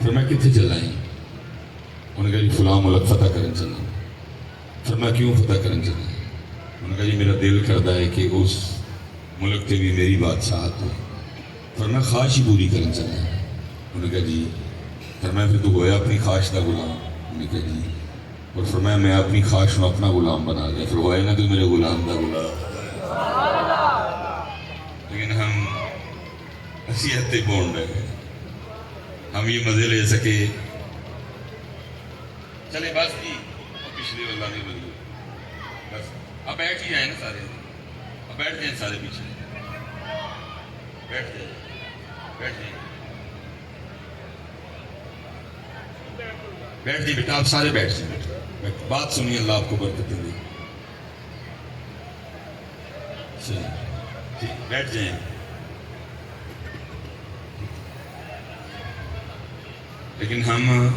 پھر میں کتنے چلا ہی انہوں نے کہا جی فلاں ملک فتح کرن چلا. پھر میں کیوں فتح کرن چلا؟ انہوں نے کہا جی میرا دل کرتا ہے کہ اس ملک تے بھی میری بادشاہت ہو. پھر میں خواہش ہی پوری کرن چلا. انہوں نے کہا جی فرمایا پھر تو گویا اپنی خواہش کا غلام. انہوں نے کہا جی اور فرمایا میں اپنی خواہش میں اپنا غلام بنا لیا. پھر گویا نا تو میرے غلام کا غلام. لیکن ہم نصیحتیں بون رہے ہیں, ہم یہ مزے لے سکے. چلے بس جی پچھلے والا نہیں بنی بس. اب بیٹھ ہی جائیں نا سارے, اب بیٹھ جائیں سارے پیچھے, بیٹھ جائیں بیٹھ جائیں بیٹھ جائیں بیٹا, آپ سارے بیٹھ جائیں. بات سنیے, اللہ آپ کو برکت دے. بیٹھ جائیں. لیکن ہم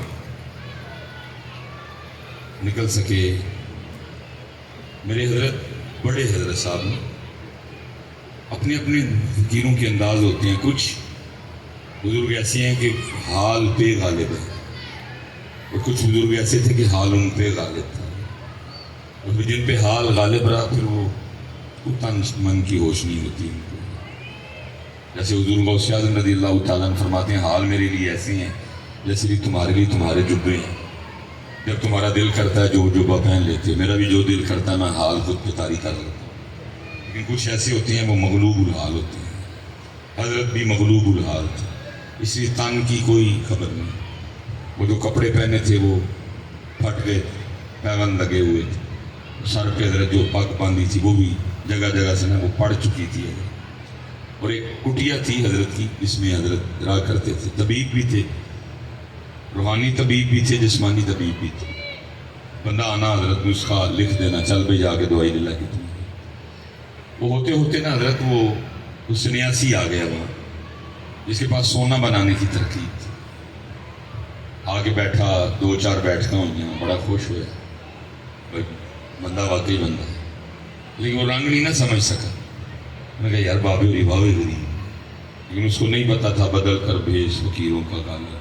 نکل سکے. میرے حضرت بڑے حضرت صاحب نے اپنے اپنے فقیروں کے انداز ہوتے ہیں. کچھ بزرگ ایسے ہیں کہ حال پہ غالب ہے, اور کچھ بزرگ ایسے تھے کہ حال ان پہ غالب تھا. اور جن پہ حال غالب رہا پھر وہ تن من کی ہوش نہیں ہوتی ان کو. جیسے حضور غوث اعظم رضی اللہ تعالیٰ عنہ فرماتے ہیں حال میرے لیے ایسے ہیں جیسے بھی تمہارے لیے تمہارے جبے ہیں. جب تمہارا دل کرتا ہے جو جبہ پہن لیتے, میرا بھی جو دل کرتا ہے میں حال خود پہ طاری کر لیتا ہوں. لیکن کچھ ایسے ہوتے ہیں وہ مغلوب الحال ہوتے ہیں. حضرت بھی مغلوب الحال تھے, اس لیے تن کی کوئی خبر نہیں. وہ جو کپڑے پہنے تھے وہ پھٹ گئے, پیون لگے ہوئے تھے. سر پہ حضرت جو پگ باندھی تھی وہ بھی جگہ جگہ سے نا وہ پڑ چکی تھی. اور ایک کٹیا تھی حضرت کی, اس میں حضرت رہا کرتے تھے. طبیب بھی تھے, روحانی طبیب بھی تھے, جسمانی طبیب بھی تھے. بندہ آنا حضرت نسخہ لکھ دینا, چل پہ جا کے دوائی لے لا کے تھی. وہ ہوتے ہوتے نا حضرت وہ سنیاسی آ گیا وہاں جس کے پاس سونا بنانے کی ترکیب تھی. آگے بیٹھا, 2-4 بیٹھکاں ہوئی ہیں, بڑا خوش ہوا بھائی بندہ واقعی بندہ ہے. لیکن وہ رنگ نہیں نہ سمجھ سکا. میں کہا یار بابے ہوئی بابے ہوئی, لیکن اس کو نہیں پتا تھا بدل کر بھیج فقیروں کا گانا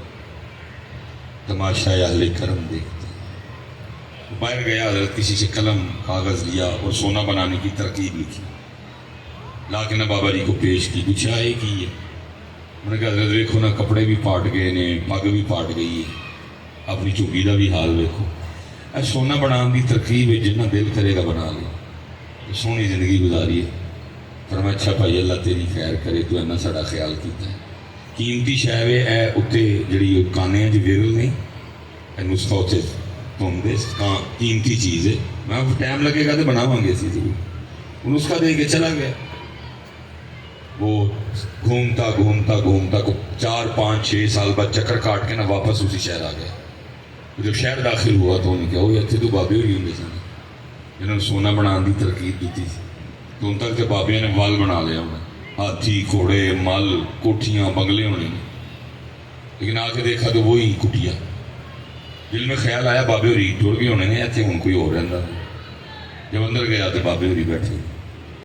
تماشا اہل کرم دیکھتا. باہر گیا حضرت, کسی سے قلم کاغذ لیا اور سونا بنانے کی ترکیب لکھی, لا کے نہ بابا جی کو پیش کی. کچھ آئے کی ہے. انہوں نے کہا حضرت دیکھو نا کپڑے بھی پاٹ گئے نے, پگ بھی پاٹ گئی ہے, اپنی چوگی کا بھی حال دیکھو. اے سونا بنانے کی ترکیب ہے, جنہ دل کرے گا بنا لے. سونی زندگی گزاری ہے. فرمایا اچھا بھائی اللہ تیری خیر کرے, تو اینا ساڑا خیال کیتا ہے. قیمتی شے وے اے اتنے جڑی کانے جو ویرل نہیں, اے نسخہ اتنے تم دے قیمتی چیز ہے. میں ٹائم لگے گا تو بناواں گے اسی ضرور. وہ نسخہ دے کے چلا گیا. وہ گھومتا گھومتا گھومتا کو 4-5-6 سال بعد چکر کاٹ کے نا واپس اسی شہر آ گیا. جب شہر داخل ہوا تو انہیں کہا وہ اتنے تو بابے ہوئی ہوں گے سن جنہوں نے سونا بنانے کی ترکیب دیتی تھی. تو ان تک کے بابے نے ول بنا لیا انہیں, ہاتھی گھوڑے مل کوٹھیاں بنگلے ہونے. لیکن آ کے دیکھا تو وہی کٹیا. دل میں خیال آیا بابے ہوری ٹر گئے ہونے نے, اتنے ہوں کوئی اور رہتا. جب اندر گیا تو بابے ہوری بیٹھے.